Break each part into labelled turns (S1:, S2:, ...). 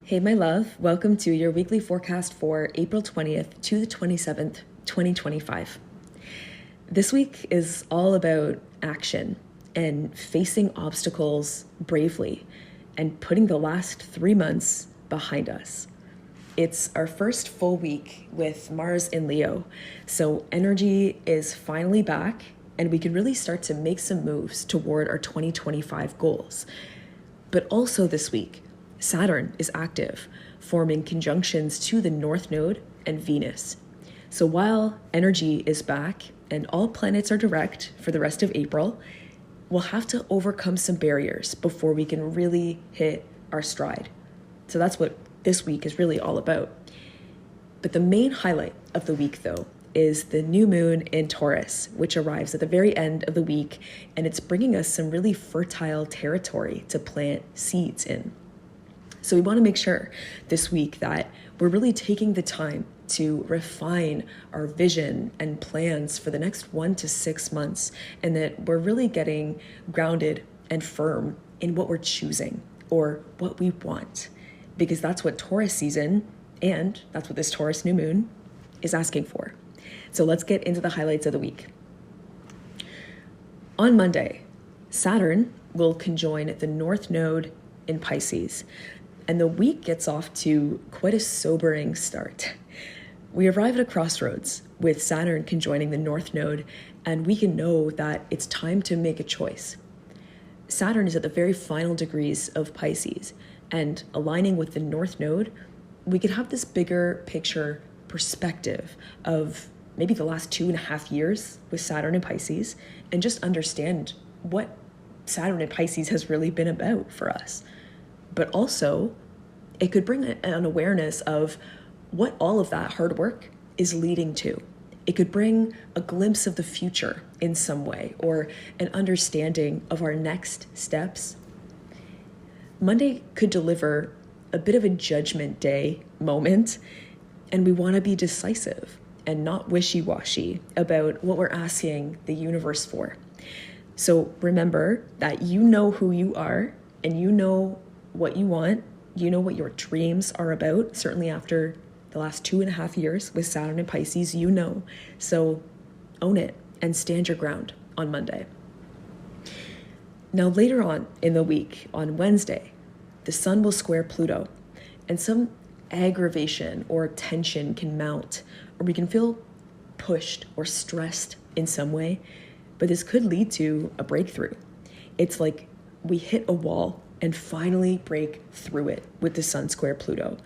S1: Hey, my love, welcome to your weekly forecast for April 20th to the 27th, 2025. This week is all about action and facing obstacles bravely and putting the last 3 months behind us. It's our first full week with Mars in Leo, so energy is finally back and we can really start to make some moves toward our 2025 goals. But also this week, Saturn is active, forming conjunctions to the North Node and Venus. So while energy is back and all planets are direct for the rest of April, we'll have to overcome some barriers before we can really hit our stride. So that's what this week is really all about. But the main highlight of the week, though, is the new moon in Taurus, which arrives at the very end of the week, and it's bringing us some really fertile territory to plant seeds in. So we want to make sure this week that we're really taking the time to refine our vision and plans for the next 1 to 6 months, and that we're really getting grounded and firm in what we're choosing or what we want, because that's what Taurus season and that's what this Taurus new moon is asking for. So let's get into the highlights of the week. On Monday, Saturn will conjoin the North Node in Pisces, and the week gets off to quite a sobering start. We arrive at a crossroads with Saturn conjoining the North Node, and we can know that it's time to make a choice. Saturn is at the very final degrees of Pisces, and aligning with the North Node, we could have this bigger picture perspective of maybe the last 2.5 years with Saturn and Pisces, and just understand what Saturn and Pisces has really been about for us. But also, it could bring an awareness of what all of that hard work is leading to. It could bring a glimpse of the future in some way, or an understanding of our next steps. Monday could deliver a bit of a judgment day moment, and we want to be decisive and not wishy-washy about what we're asking the universe for. So remember that you know who you are, and you know what you want, you know what your dreams are about. Certainly after the last 2.5 years with Saturn and Pisces, you know. So own it and stand your ground on Monday. Now later on in the week, on Wednesday, the sun will square Pluto, and some aggravation or tension can mount, or we can feel pushed or stressed in some way, but this could lead to a breakthrough. It's like we hit a wall and finally break through it with the sun square Pluto.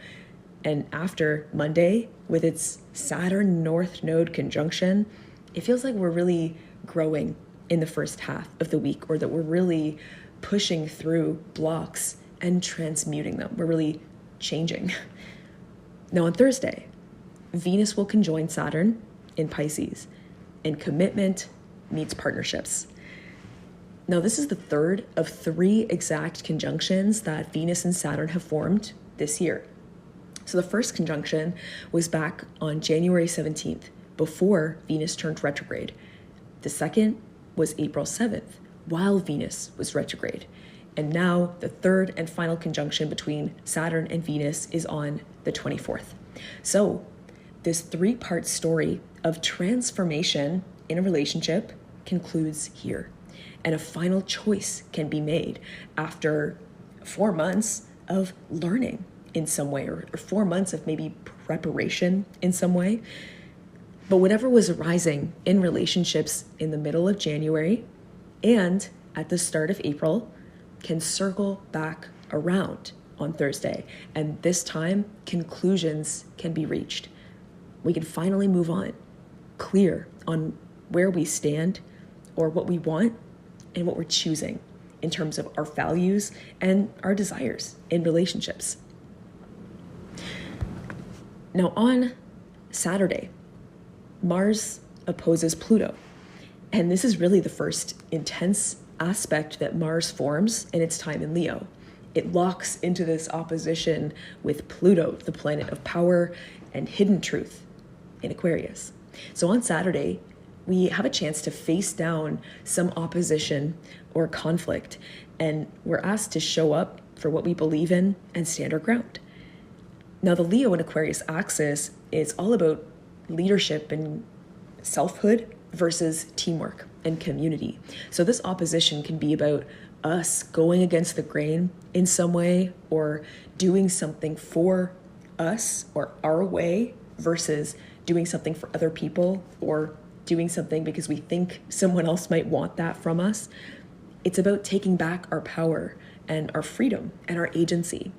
S1: And after Monday, with its Saturn North Node conjunction, it feels like we're really growing in the first half of the week, or that we're really pushing through blocks and transmuting them. We're really changing. Now on Thursday, Venus will conjoin Saturn in Pisces, and commitment meets partnerships. Now, this is the third of 3 exact conjunctions that Venus and Saturn have formed this year. So the first conjunction was back on January 17th, before Venus turned retrograde. The second was April 7th, while Venus was retrograde. And now the third and final conjunction between Saturn and Venus is on the 24th. So this 3-part story of transformation in a relationship concludes here. And a final choice can be made after 4 months of learning in some way, or 4 months of maybe preparation in some way. But whatever was arising in relationships in the middle of January and at the start of April can circle back around on Thursday. And this time, conclusions can be reached. We can finally move on, clear on where we stand or what we want and what we're choosing in terms of our values and our desires in relationships. Now on Saturday, Mars opposes Pluto. And this is really the first intense aspect that Mars forms in its time in Leo. It locks into this opposition with Pluto, the planet of power and hidden truth, in Aquarius. So on Saturday, we have a chance to face down some opposition or conflict, and we're asked to show up for what we believe in and stand our ground. Now, the Leo and Aquarius axis is all about leadership and selfhood versus teamwork and community. So this opposition can be about us going against the grain in some way, or doing something for us or our way versus doing something for other people, or doing something because we think someone else might want that from us. It's about taking back our power and our freedom and our agency.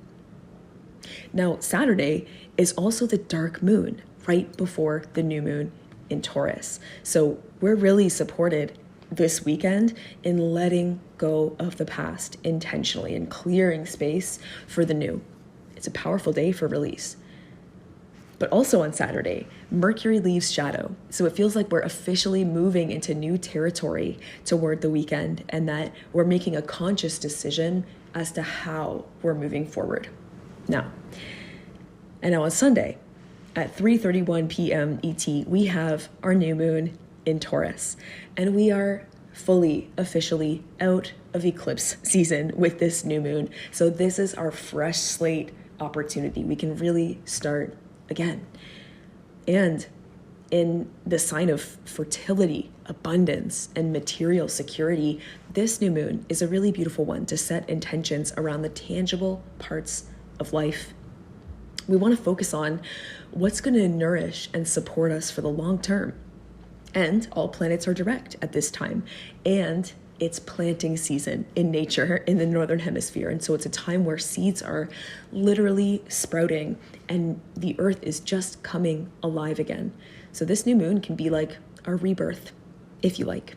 S1: Now, Saturday is also the dark moon right before the new moon in Taurus. So we're really supported this weekend in letting go of the past intentionally and clearing space for the new. It's a powerful day for release. But also on Saturday, Mercury leaves shadow. So it feels like we're officially moving into new territory toward the weekend, and that we're making a conscious decision as to how we're moving forward. Now on Sunday at 3:31 p.m. ET, we have our new moon in Taurus, and we are fully, officially out of eclipse season with this new moon. So this is our fresh slate opportunity. We can really start again. And in the sign of fertility, abundance, and material security, this new moon is a really beautiful one to set intentions around the tangible parts of life. We want to focus on what's going to nourish and support us for the long term. And all planets are direct at this time. And it's planting season in nature in the Northern Hemisphere. And so it's a time where seeds are literally sprouting and the earth is just coming alive again. So this new moon can be like our rebirth, if you like.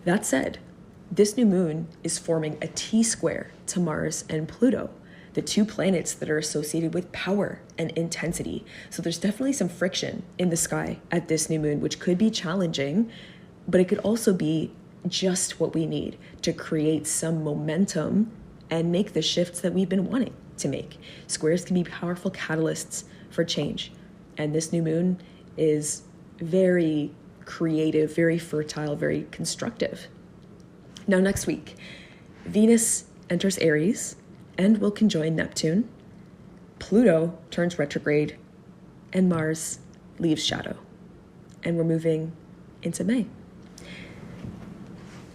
S1: That said, this new moon is forming a T-square to Mars and Pluto, the two planets that are associated with power and intensity. So there's definitely some friction in the sky at this new moon, which could be challenging, but it could also be just what we need to create some momentum and make the shifts that we've been wanting to make. Squares can be powerful catalysts for change. And this new moon is very creative, very fertile, very constructive. Now, next week, Venus enters Aries and will conjoin Neptune. Pluto turns retrograde and Mars leaves shadow. And we're moving into May.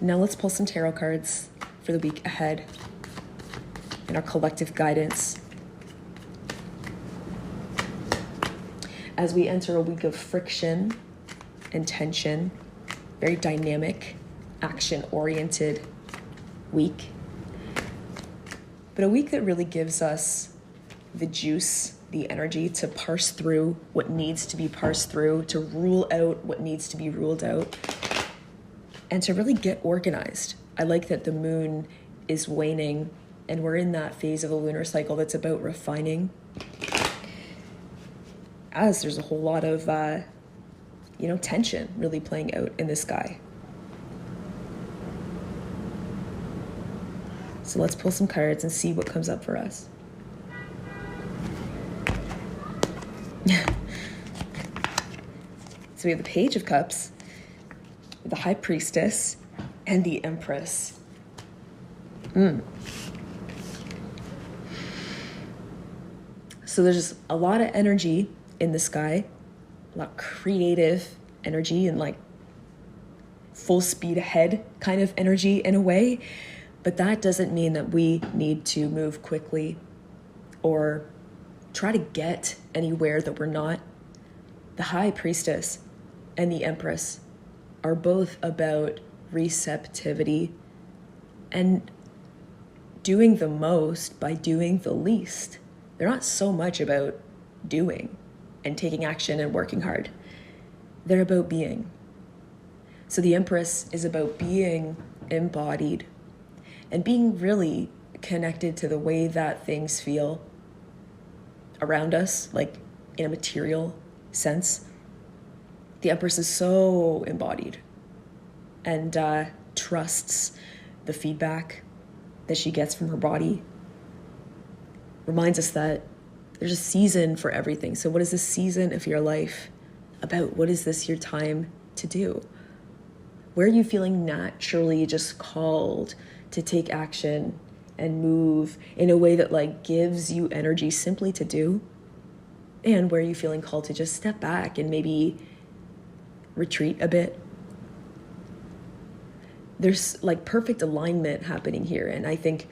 S1: Now let's pull some tarot cards for the week ahead and our collective guidance as we enter a week of friction and tension, very dynamic, action-oriented week. But a week that really gives us the juice, the energy to parse through what needs to be parsed through, to rule out what needs to be ruled out, and to really get organized. I like that the moon is waning and we're in that phase of the lunar cycle that's about refining, as there's a whole lot of tension really playing out in the sky. So let's pull some cards and see what comes up for us. So we have the Page of Cups, the High Priestess, and the Empress. So there's just a lot of energy in the sky, a lot of creative energy and like full speed ahead kind of energy in a way. But that doesn't mean that we need to move quickly or try to get anywhere that we're not. The High Priestess and the Empress are both about receptivity and doing the most by doing the least. They're not so much about doing and taking action and working hard. They're about being. So the Empress is about being embodied and being really connected to the way that things feel around us, like in a material sense. The Empress is so embodied and trusts the feedback that she gets from her body. Reminds us that there's a season for everything. So what is the season of your life about? What is this your time to do? Where are you feeling naturally just called to take action and move in a way that like gives you energy simply to do? And where are you feeling called to just step back and maybe retreat a bit? There's like perfect alignment happening here. And I think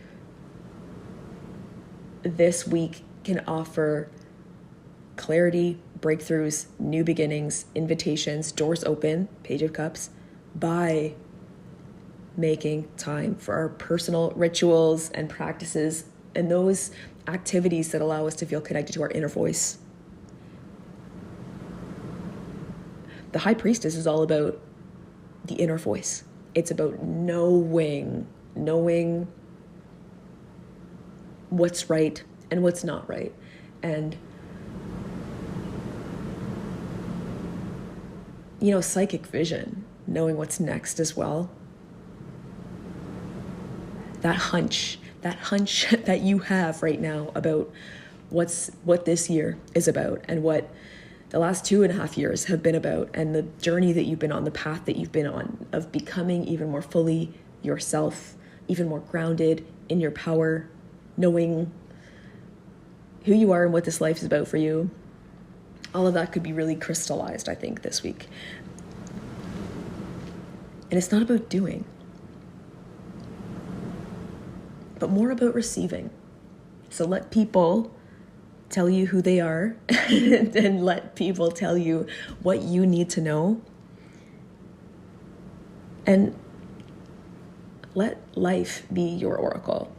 S1: this week can offer clarity, breakthroughs, new beginnings, invitations, doors open, Page of Cups, by making time for our personal rituals and practices and those activities that allow us to feel connected to our inner voice. The High Priestess is all about the inner voice. It's about knowing what's right and what's not right. And, psychic vision, knowing what's next as well. That hunch that you have right now about what this year is about and what the last 2.5 years have been about, and the journey that you've been on, the path that you've been on of becoming even more fully yourself, even more grounded in your power, knowing who you are and what this life is about for you. All of that could be really crystallized, I think, this week. And it's not about doing, but more about receiving. So let people tell you who they are and let people tell you what you need to know. And let life be your oracle.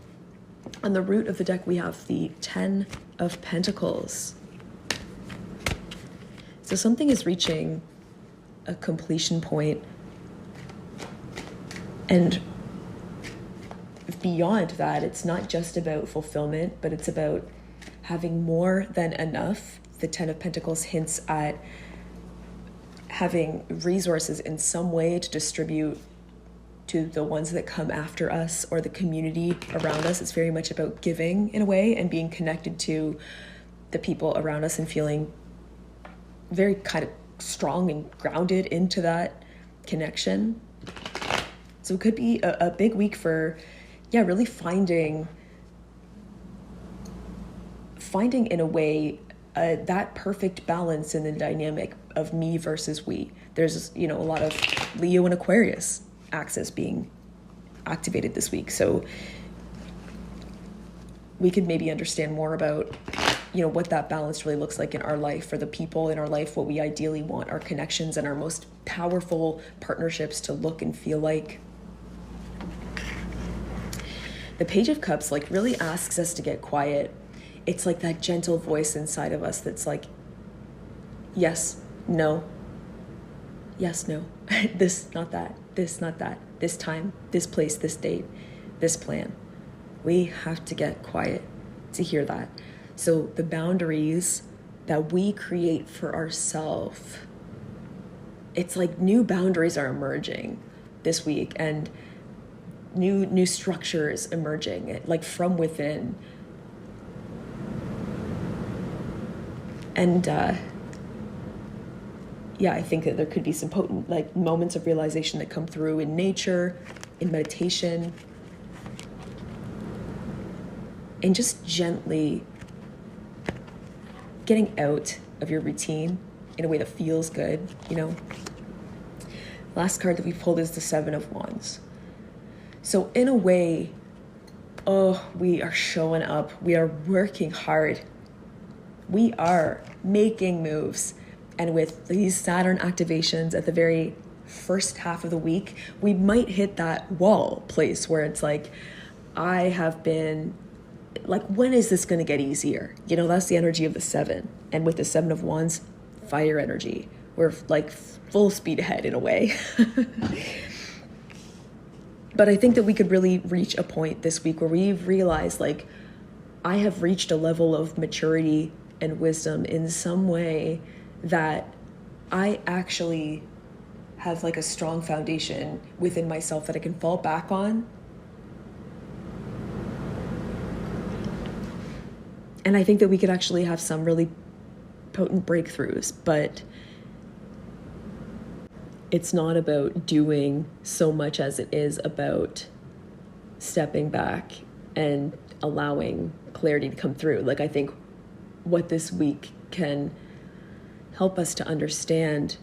S1: On the root of the deck, we have the 10 of Pentacles. So something is reaching a completion point. And beyond that, it's not just about fulfillment, but it's about having more than enough. The 10 of Pentacles hints at having resources in some way to distribute to the ones that come after us or the community around us. It's very much about giving in a way and being connected to the people around us and feeling very kind of strong and grounded into that connection. So it could be a big week for, really finding in a way that perfect balance in the dynamic of me versus we. There's, a lot of Leo and Aquarius axis being activated this week. So we could maybe understand more about, what that balance really looks like in our life, for the people in our life, what we ideally want our connections and our most powerful partnerships to look and feel like. The Page of Cups really asks us to get quiet. It's like that gentle voice inside of us that's like, yes, no, yes, no, this, not that, this time, this place, this date, this plan. We have to get quiet to hear that. So the boundaries that we create for ourselves, it's like new boundaries are emerging this week, and new structures emerging, like from within. And I think that there could be some potent moments of realization that come through in nature, in meditation, and just gently getting out of your routine in a way that feels good, Last card that we pulled is the 7 of Wands. So in a way, we are showing up. We are working hard. We are making moves. And with these Saturn activations at the very first half of the week, we might hit that wall place where it's like, I have been, when is this going to get easier? That's the energy of the 7. And with the 7 of Wands, fire energy. We're full speed ahead in a way. But I think that we could really reach a point this week where we've realized, I have reached a level of maturity and wisdom in some way that I actually have a strong foundation within myself that I can fall back on. And I think that we could actually have some really potent breakthroughs, but it's not about doing so much as it is about stepping back and allowing clarity to come through. I think what this week can help us to understand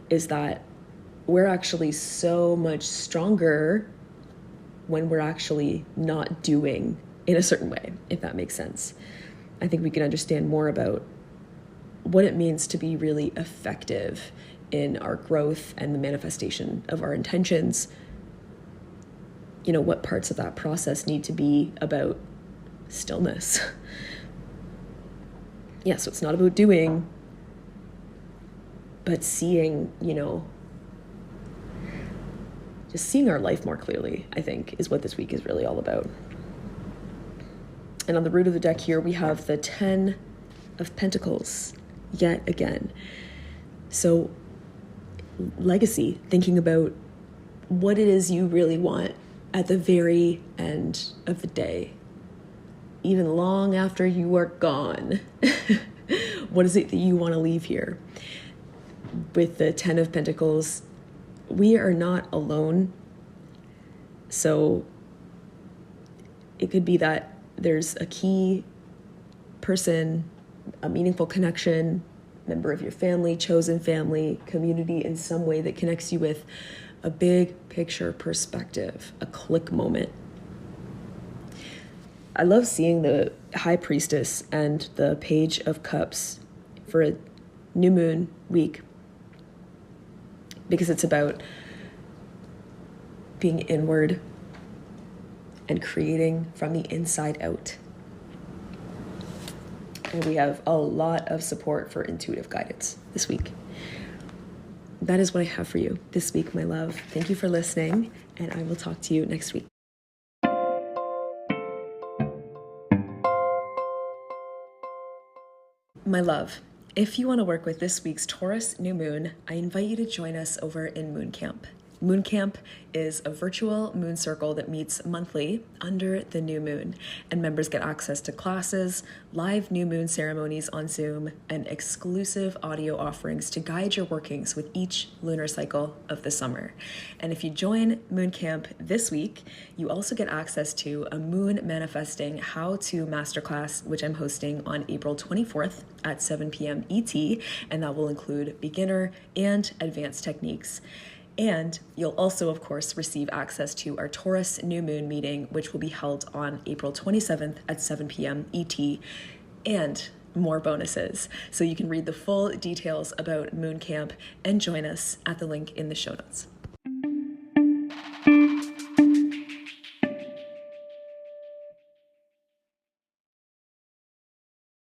S1: is that we're actually so much stronger when we're actually not doing in a certain way, if that makes sense. I think we can understand more about what it means to be really effective in our growth and the manifestation of our intentions. You know, what parts of that process need to be about stillness. Yeah, so it's not about doing, but seeing, just seeing our life more clearly, I think, is what this week is really all about. And on the root of the deck here, we have the 10 of Pentacles yet again. So legacy, thinking about what it is you really want at the very end of the day, even long after you are gone. What is it that you want to leave here? With the 10 of Pentacles, we are not alone. So it could be that there's a key person, a meaningful connection, member of your family, chosen family, community in some way that connects you with a big picture perspective, a click moment. I love seeing the High Priestess and the Page of Cups for a new moon week, because it's about being inward and creating from the inside out. And we have a lot of support for intuitive guidance this week. That is what I have for you this week, my love. Thank you for listening, and I will talk to you next week. My love, if you want to work with this week's Taurus new moon, I invite you to join us over in Moon Camp. Moon Camp is a virtual moon circle that meets monthly under the new moon, and members get access to classes, live new moon ceremonies on Zoom, and exclusive audio offerings to guide your workings with each lunar cycle of the summer. And if you join Moon Camp this week, you also get access to a moon manifesting how-to masterclass, which I'm hosting on April 24th at 7 p.m. ET, and that will include beginner and advanced techniques. And you'll also, of course, receive access to our Taurus new moon meeting, which will be held on April 27th at 7 p.m. ET, and more bonuses. So you can read the full details about Moon Camp and join us at the link in the show notes.